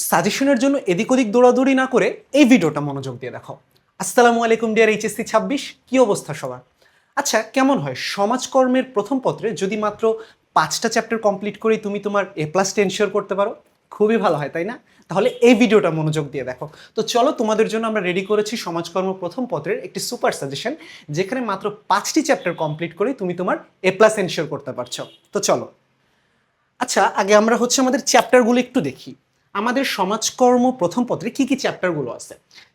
সাজেশনের জন্য এদিক ওদিক দৌড়াদৌড়ি না করে এই ভিডিওটা মনোযোগ দিয়ে দেখো। আসসালামু আলাইকুম ডিয়ার এইচএসসি 26, কি অবস্থা সবার? আচ্ছা, কেমন হয় সমাজকর্মের প্রথম পত্রে যদি মাত্র 5টা চ্যাপ্টার কমপ্লিট করে তুমি তোমার A+ এনশিওর করতে পারো? খুবই ভালো হয়, তাই না? তাহলে এই ভিডিওটা মনোযোগ দিয়ে দেখো। তো চলো, তোমাদের জন্য আমরা রেডি করেছি সমাজকর্ম প্রথম পত্রের একটি সুপার সাজেশন, যেখানে মাত্র 5টি চ্যাপ্টার কমপ্লিট করে তুমি তোমার A+ এনশিওর করতে পারছো। তো চলো, আচ্ছা আগে আমরা আমাদের চ্যাপ্টারগুলো একটু দেখি। আমাদের সমাজকর্ম প্রথম পত্রে কি কি চ্যাপ্টারগুলো আছে?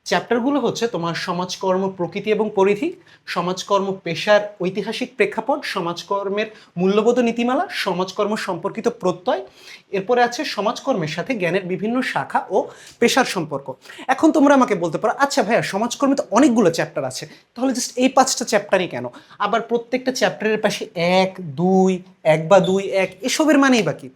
চ্যাপ্টারগুলো তোমার সমাজকর্ম প্রকৃতি এবং পরিধি, সমাজকর্ম পেশার ঐতিহাসিক প্রেক্ষাপট, সমাজকর্মের মূল্যবোধ ও নীতিমালা, সমাজকর্ম সম্পর্কিত প্রত্যয়, এরপরে আছে সমাজকর্মের সাথে জ্ঞানের বিভিন্ন শাখা ও পেশার সম্পর্ক। এখন তোমরা আমাকে বলতে পারো, আচ্ছা ভাইয়া সমাজকর্মে তো অনেকগুলো চ্যাপ্টার আছে, তাহলে জাস্ট এই 5টা চ্যাপ্টারই কেন? আবার প্রত্যেকটা চ্যাপ্টারের পাশে 1, 2, 1 বা 2, 1 এসবের মানেই বাকি।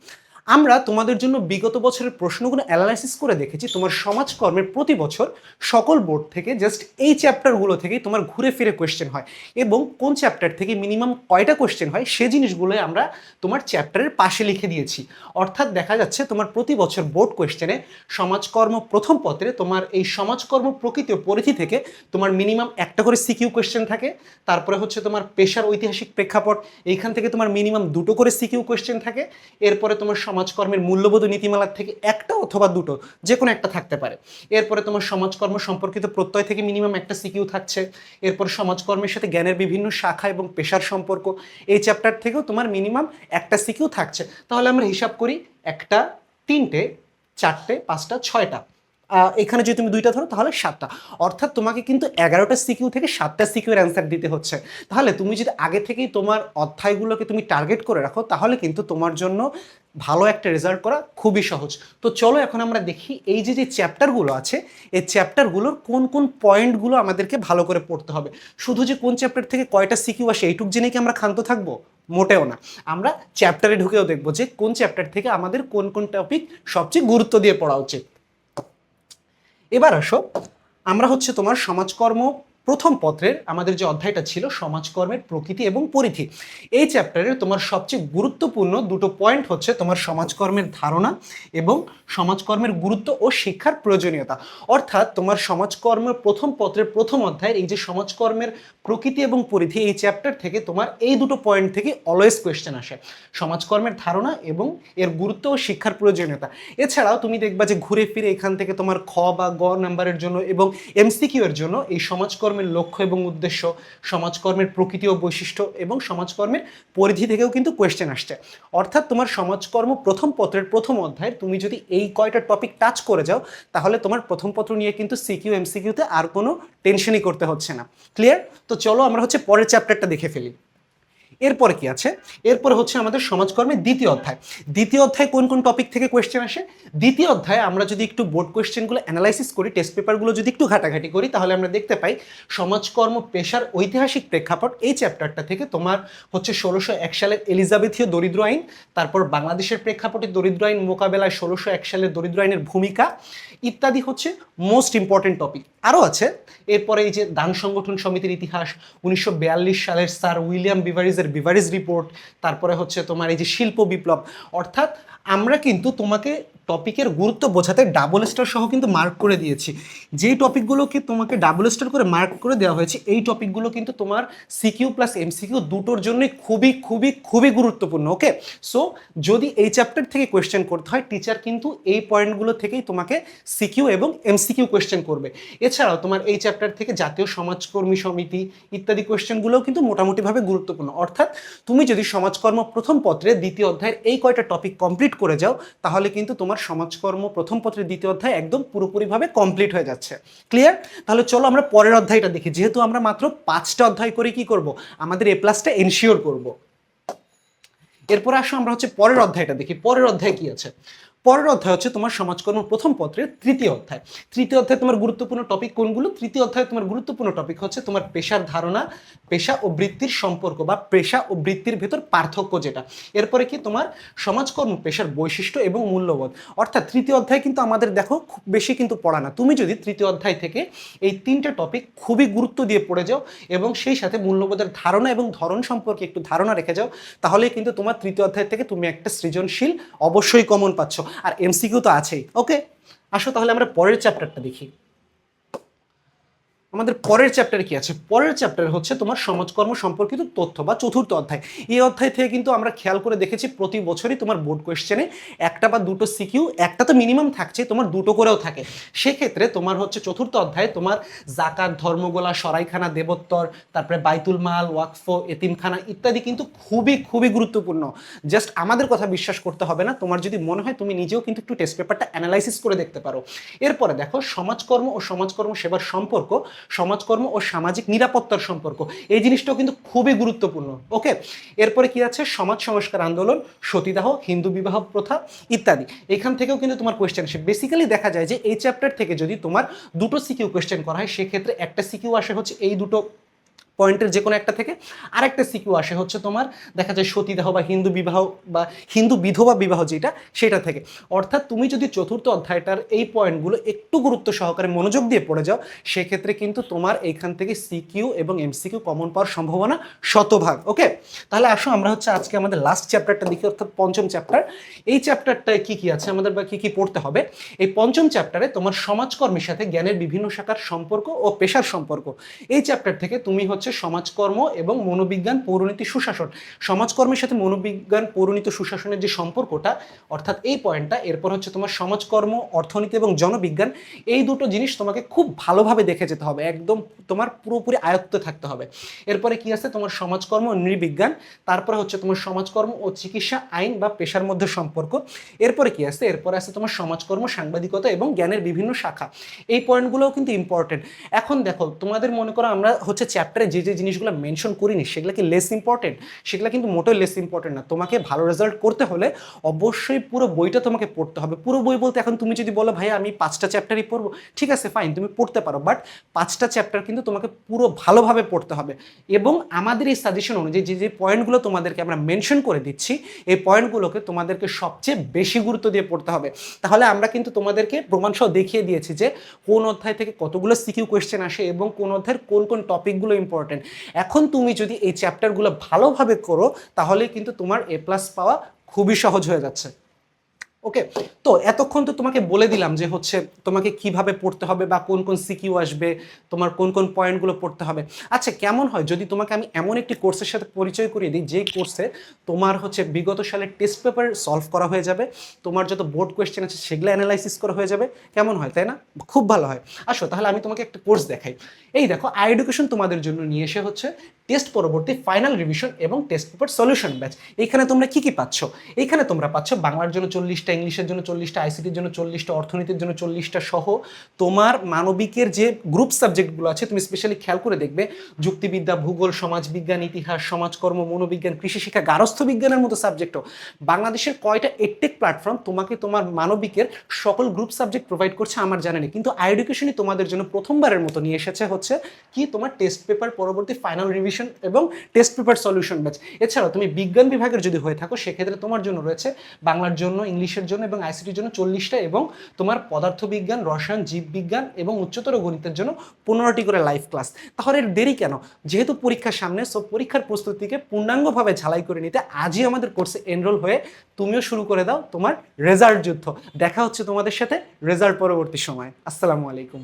আমরা তোমাদের জন্য বিগত বছরের প্রশ্নগুলো অ্যানালাইসিস করে দেখেছি, তোমার সমাজকর্মের প্রতি বছর সকল বোর্ড থেকে জাস্ট এই চ্যাপ্টারগুলো থেকেই তোমার ঘুরে ফিরে কোয়েশ্চেন হয়, এবং কোন চ্যাপ্টার থেকে মিনিমাম কয়টা কোয়েশ্চেন হয় সে জিনিসগুলোই আমরা তোমার চ্যাপ্টারের পাশে লিখে দিয়েছি। অর্থাৎ দেখা যাচ্ছে তোমার প্রতি বছর বোর্ড কোয়েশ্চেনে সমাজকর্ম প্রথম পত্রে তোমার এই সমাজকর্ম প্রকৃতি ও পরিধি থেকে তোমার মিনিমাম একটা করে সিকিউ কোয়েশ্চেন থাকে। তারপরে তোমার পেশার ঐতিহাসিক প্রেক্ষাপট, এইখান থেকে তোমার মিনিমাম 2টো করে সিকিউ কোয়েশ্চেন থাকে। এরপরে তোমার সমাজকর্মের মূল্যবোধ নীতিমালার থেকে একটা অথবা 2টো, যে কোনো একটা থাকতে পারে। এরপরে তোমার সমাজকর্ম সম্পর্কিত প্রত্যয় থেকে মিনিমাম একটা সিকিউ থাকছে। এরপর সমাজকর্মের সাথে জ্ঞানের বিভিন্ন শাখা এবং পেশার সম্পর্ক, এই চ্যাপ্টার থেকেও তোমার মিনিমাম একটা সিকিউ থাকছে। তাহলে আমরা হিসাব করি, একটা, 3টে, 4টে, 5টা, 6টা, এখানে যদি তুমি 2টা ধরো তাহলে 7টা। অর্থাৎ তোমাকে কিন্তু 11টা সিকিউ থেকে 7টা সিকিউর অ্যান্সার দিতে হচ্ছে। তাহলে তুমি যদি আগে থেকেই তোমার অধ্যায়গুলোকে তুমি টার্গেট করে রাখো, তাহলে কিন্তু তোমার জন্য ভালো একটা রেজাল্ট করা খুবই সহজ। তো চলো এখন আমরা দেখি এই যে চ্যাপ্টারগুলো আছে, এই চ্যাপ্টারগুলোর কোন কোন পয়েন্টগুলো আমাদেরকে ভালো করে পড়তে হবে। শুধু যে কোন চ্যাপ্টার থেকে কয়টা সিকিউ আসে এইটুক জেনে কি আমরা ক্ষান্ত থাকবো? মোটেও না। আমরা চ্যাপ্টারে ঢুকেও দেখবো যে কোন চ্যাপ্টার থেকে আমাদের কোন কোন টপিক সবচেয়ে গুরুত্ব দিয়ে পড়া উচিত। এবার আসো, আমরা তোমার সমাজকর্ম প্রথম পত্রের আমাদের যে অধ্যায়টা ছিল সমাজকর্মের প্রকৃতি এবং পরিধি, এই চ্যাপ্টারের তোমার সবচেয়ে গুরুত্বপূর্ণ 2টো পয়েন্ট তোমার সমাজকর্মের ধারণা এবং সমাজকর্মের গুরুত্ব ও শিক্ষার প্রয়োজনীয়তা। অর্থাৎ তোমার সমাজকর্মের প্রথম পত্রের প্রথম অধ্যায়ের এই যে সমাজকর্মের প্রকৃতি এবং পরিধি, এই চ্যাপ্টার থেকে তোমার এই 2টো পয়েন্ট থেকে অলওয়েজ কোয়েশ্চেন আসে, সমাজকর্মের ধারণা এবং এর গুরুত্ব ও শিক্ষার প্রয়োজনীয়তা। এছাড়াও তুমি দেখবা যে ঘুরে ফিরে এখান থেকে তোমার খ বা গ নাম্বারের জন্য এবং এমসিকিউ এর জন্য এই সমাজকর্মের লক্ষ্য এবং উদ্দেশ্য, সমাজকর্মের প্রকৃতি ও বৈশিষ্ট্য এবং সমাজকর্মের পরিধি থেকেও কিন্তু কোয়েশ্চেন আসছে। অর্থাৎ তোমার সমাজকর্ম প্রথম পত্রের প্রথম অধ্যায় তুমি যদি এই কয়টা টপিক টাচ করে যাও, তাহলে তোমার প্রথম পত্র নিয়ে কিন্তু সিকিউ এমসিকিউতে আর কোনো টেনশনই করতে হচ্ছে না। ক্লিয়ার? তো চলো আমরা পরের চ্যাপ্টারটা দেখে ফেলি। এরপরে কি আছে? এরপরে আমাদের সমাজকর্মের দ্বিতীয় অধ্যায়। দ্বিতীয় অধ্যায় কোন কোন টপিক থেকে কোয়েশ্চেন আসে? দ্বিতীয় অধ্যায়ে আমরা যদি একটু বোর্ড কোয়েশ্চেনগুলো অ্যানালাইসিস করি, টেস্ট পেপারগুলো যদি একটু ঘাটাঘাটি করি, তাহলে আমরা দেখতে পাই সমাজকর্ম পেশার ঐতিহাসিক প্রেক্ষাপট, এই চ্যাপ্টারটা থেকে তোমার 1601 সালের এলিজাবেথীয় দরিদ্র আইন, তারপর বাংলাদেশের প্রেক্ষাপটে দরিদ্র আইন মোকাবেলায় 1601 সালের দরিদ্র আইনের ভূমিকা ইত্যাদি মোস্ট ইম্পর্টেন্ট টপিক। আরও আছে এরপরে এই যে দান সংগঠন সমিতির ইতিহাস, 1942 সালের স্যার উইলিয়াম বিভারিজের বিভারিজ রিপোর্ট, তারপরে তোমার এই যে শিল্প বিপ্লব। অর্থাৎ আমরা কিন্তু তোমাকে টপিকের গুরুত্ব বোঝাতে ডাবল স্টার সহ কিন্তু মার্ক করে দিয়েছি। যেই টপিকগুলোকে তোমাকে ডাবল স্টার করে মার্ক করে দেওয়া হয়েছে, এই টপিকগুলো কিন্তু তোমার সিকিউ প্লাস এমসিকিউ দুটোর জন্যই খুবই খুবই খুবই গুরুত্বপূর্ণ। ওকে, সো যদি এই চ্যাপ্টার থেকে কোয়েশ্চেন করতে হয়, টিচার কিন্তু এই পয়েন্টগুলো থেকেই তোমাকে সিকিউ এবং এমসিকিউ কোয়েশ্চেন করবে। এছাড়াও তোমার এই চ্যাপ্টার থেকে জাতীয় সমাজকর্মী সমিতি ইত্যাদি কোয়েশ্চেনগুলোও কিন্তু মোটামুটিভাবে গুরুত্বপূর্ণ। অর্থাৎ তুমি যদি সমাজকর্ম প্রথম পত্রের দ্বিতীয় অধ্যায়ের এই কয়টা টপিক কমপ্লিট করে যাও, তাহলে কিন্তু তোমার সমাজকর্ম প্রথম পত্রের দ্বিতীয় অধ্যায় একদম পুরোপুরিভাবে কমপ্লিট হয়ে যাচ্ছে। ক্লিয়ার? তাহলে চলো আমরা পরের অধ্যায়টা দেখি। যেহেতু আমরা মাত্র 5টা অধ্যায় করে কি করব, আমাদের A+টা এনশিওর করব। এরপর আসো আমরা পরের অধ্যায়টা দেখি। পরের অধ্যায় কি আছে? পরের অধ্যায় তোমার সমাজকর্ম প্রথম পত্রের তৃতীয় অধ্যায়। তৃতীয় অধ্যায় তোমার গুরুত্বপূর্ণ টপিক কোনগুলো? তৃতীয় অধ্যায় তোমার গুরুত্বপূর্ণ টপিক তোমার পেশার ধারণা, পেশা ও বৃত্তির সম্পর্ক বা পেশা ও বৃত্তির ভেতর পার্থক্য যেটা। এরপরে কি তোমার সমাজকর্ম পেশার বৈশিষ্ট্য এবং মূল্যবোধ। অর্থাৎ তৃতীয় অধ্যায় কিন্তু আমাদের দেখো খুব বেশি কিন্তু পড়া না। তুমি যদি তৃতীয় অধ্যায় থেকে এই 3টে টপিক খুবই গুরুত্ব দিয়ে পড়ে যাও এবং সেই সাথে মূল্যবোধের ধারণা এবং ধরন সম্পর্কে একটু ধারণা রেখে যাও, তাহলে কিন্তু তোমার তৃতীয় অধ্যায় থেকে তুমি একটা সৃজনশীল অবশ্যই কমন পাচ্ছ। আর এমসিকিউ তো আছেই। ওকে, আসো তাহলে আমরা পরের চ্যাপ্টারটা দেখি। আমাদের পরের চ্যাপ্টারে কি আছে? পরের চ্যাপ্টার হচ্ছে তোমার সমাজকর্ম সম্পর্কিত তথ্য বা চতুর্থ অধ্যায়। এই অধ্যায় থেকে কিন্তু আমরা খেয়াল করে দেখেছি প্রতি বছরই তোমার বোর্ড কোয়েশ্চেনে একটা বা দুটো সিকিউ, একটা তো মিনিমাম থাকছে, তোমার দুটো করেও থাকে। সেক্ষেত্রে তোমার হচ্ছে চতুর্থ অধ্যায়ে তোমার জাকাত, ধর্মগোলা, সরাইখানা, দেবোত্তর, তারপরে বাইতুল মাল, ওয়াকফ, এতিমখানা ইত্যাদি কিন্তু খুবই খুবই গুরুত্বপূর্ণ। জাস্ট আমাদের কথা বিশ্বাস করতে হবে না, তোমার যদি মনে হয় তুমি নিজেও কিন্তু একটু টেস্ট পেপারটা অ্যানালাইসিস করে দেখতে পারো। এরপরে দেখো সমাজকর্ম ও সমাজকর্ম সেবার সম্পর্ক, সমাজকর্ম ও সামাজিক নিরাপত্তার সম্পর্ক, এই জিনিসটাও কিন্তু খুবই গুরুত্বপূর্ণ। ওকে, এরপরে কি আছে? সমাজ সংস্কার আন্দোলন, সতীদাহ, হিন্দু বিবাহ প্রথা ইত্যাদি। এখান থেকেও কিন্তু তোমার কোয়েশ্চেন আসে। বেসিক্যালি দেখা যায় যে এই চ্যাপ্টার থেকে যদি তোমার দুটো সিকিউ কোয়েশ্চেন করা হয়, সেক্ষেত্রে একটা সিকিউ আসে হচ্ছে এই দুটো পয়েন্টের যে কোনো একটা থেকে, আরেকটা সিকিউ আসে হচ্ছে তোমার দেখা যায় সতীদাহ বা হিন্দু বিবাহ বা হিন্দু বিধবা বিবাহ যেটা, সেটা থেকে। অর্থাৎ তুমি যদি চতুর্থ অধ্যায়টার এই পয়েন্টগুলো একটু গুরুত্ব সহকারে মনোযোগ দিয়ে পড়ে যাও, সেক্ষেত্রে কিন্তু তোমার এইখান থেকে সিকিউ এবং এমসিকিউ কমন পাওয়ার সম্ভাবনা শতভাগ। ওকে, তাহলে আসো আমরা হচ্ছে আজকে আমাদের লাস্ট চ্যাপ্টারটা দেখি, অর্থাৎ পঞ্চম চ্যাপ্টার। এই চ্যাপ্টারটায় কি কি আছে আমাদের বা কি কি পড়তে হবে? এই পঞ্চম চ্যাপ্টারে তোমার সমাজকর্মের সাথে জ্ঞানের বিভিন্ন শাখার সম্পর্ক ও পেশার সম্পর্ক। এই চ্যাপ্টার থেকে তুমি হচ্ছে সমাজকর্ম এবং মনোবিজ্ঞান, পৌরনীতি, সুশাসন, সমাজকর্মের সাথে মনোবিজ্ঞান, পৌরনীতি, সুশাসনের যে সম্পর্কটা, অর্থাৎ এই পয়েন্টটা। এরপর হচ্ছে তোমার সমাজকর্ম, অর্থনীতি এবং জনবিজ্ঞান, এই দুটো জিনিস তোমাকে খুব ভালোভাবে দেখে যেতে হবে, একদম তোমার পুরোপুরি আয়ত্তে থাকতে হবে। এরপরে কি আছে? তোমার সমাজকর্ম ও নৃবিজ্ঞান, তারপরে হচ্ছে তোমার সমাজকর্ম ও চিকিৎসা, আইন বা পেশার মধ্যে সম্পর্ক। এরপরে কি আছে? এরপরে আছে তোমার সমাজকর্ম, সাংবাদিকতা এবং জ্ঞানের বিভিন্ন শাখা। এই পয়েন্টগুলোও কিন্তু ইম্পর্টেন্ট। এখন দেখো, তোমাদের মনে করো আমরা হচ্ছে চ্যাপ্টারে যে যে জিনিসগুলো মেনশন করিনি সেগুলো কি লেস ইম্পর্টেন্ট? সেগুলো কিন্তু মোটেও লেস ইম্পর্টেন্ট না। তোমাকে ভালো রেজাল্ট করতে হলে অবশ্যই পুরো বইটা তোমাকে পড়তে হবে। পুরো বই বলতে এখন তুমি যদি বলো ভাই আমি 5টা চ্যাপ্টারই পড়বো, ঠিক আছে ফাইন, তুমি পড়তে পারো, বাট 5টা চ্যাপ্টার কিন্তু তোমাকে পুরো ভালোভাবে পড়তে হবে। এবং আমাদের এই সাজেশন অনুযায়ী যে যে পয়েন্টগুলো তোমাদেরকে আমরা মেনশন করে দিচ্ছি, এই পয়েন্টগুলোকে তোমাদেরকে সবচেয়ে বেশি গুরুত্ব দিয়ে পড়তে হবে। তাহলে আমরা কিন্তু তোমাদেরকে প্রমাণসহ দেখিয়ে দিয়েছি যে কোন অধ্যায় থেকে কতগুলো সিকিউ কোয়েশ্চেন আসে এবং কোন অধ্যায়ের কোন কোন টপিকগুলো ইম্পর্টেন্ট। এখন তুমি যদি এই চ্যাপ্টারগুলো ভালোভাবে করো, তাহলে কিন্তু তোমার এ প্লাস পাওয়া খুবই সহজ হয়ে যাচ্ছে। ওকে, তো এতক্ষণ তো তোমাকে বলে দিলাম যে হচ্ছে তোমাকে কিভাবে পড়তে হবে বা কোন কোন সিকিউ আসবে, তোমার কোন কোন পয়েন্টগুলো পড়তে হবে। আচ্ছা, কেমন হয় যদি তোমাকে আমি এমন একটি কোর্সের সাথে পরিচয় করিয়ে দিই, যেই কোর্সে তোমার হচ্ছে বিগত সালের টেস্ট পেপার সলভ করা হয়ে যাবে, তোমার যত বোর্ড কোয়েশ্চেন আছে সেগুলো অ্যানালাইসিস করা হয়ে যাবে? কেমন হয়, তাই না? খুব ভালো হয়। আসো তাহলে আমি তোমাকে একটা কোর্স দেখাই। এই দেখো, আই এডুকেশন তোমাদের জন্য নিয়ে এসে হচ্ছে টেস্ট পরবর্তী ফাইনাল রিভিশন এবং টেস্ট পেপার সলিউশন ব্যাচ। এইখানে তোমরা কি কি পাচ্ছ? এইখানে তোমরা পাচ্ছ বাংলার জন্য 40টা, ইংলিশের জন্য 40টা, আইসিটির জন্য 40টা, অর্থনীতির জন্য 40টা সহ তোমার মানবিকের যে গ্রুপ সাবজেক্টগুলো আছে, তুমি স্পেশালি খেয়াল করে দেখবে যুক্তিবিদ্যা, ভূগোল, সমাজবিজ্ঞান, ইতিহাস, সমাজকর্ম, মনোবিজ্ঞান, কৃষি শিক্ষা, গার্হস্থ্য বিজ্ঞানের মতো সাবজেক্টও। বাংলাদেশের কয়টা এডটেক প্ল্যাটফর্ম তোমাকে তোমার মানবিকের সকল গ্রুপ সাবজেক্ট প্রোভাইড করছে আমার জানা নেই, কিন্তু আই এডুকেশনই তোমাদের জন্য প্রথমবারের মতো নিয়ে এসেছে হচ্ছে কি তোমার টেস্ট পেপার পরবর্তী ফাইনাল রিভিশন এবং টেস্ট পেপার সলিউশন ব্যাচ। এছাড়াও তুমি বিজ্ঞান বিভাগের যদি হয়ে থাকো, সেক্ষেত্রে তোমার জন্য রয়েছে বাংলার জন্য, ইংলিশের জন্য এবং আইসিটির জন্য 40টা, এবং তোমার পদার্থবিজ্ঞান, রসায়ন, জীববিজ্ঞান এবং উচ্চতর গণিতের জন্য 15টি করে লাইভ ক্লাস। তাহলে এর দেরি কেন? যেহেতু পরীক্ষার সামনে, সব পরীক্ষার প্রস্তুতিকে পূর্ণাঙ্গভাবে ঝালাই করে নিতে আজই আমাদের কোর্সে এনরোল হয়ে তুমিও শুরু করে দাও তোমার রেজাল্ট যুদ্ধ। দেখা হচ্ছে তোমাদের সাথে রেজাল্ট পরবর্তী সময়। আসসালামু আলাইকুম।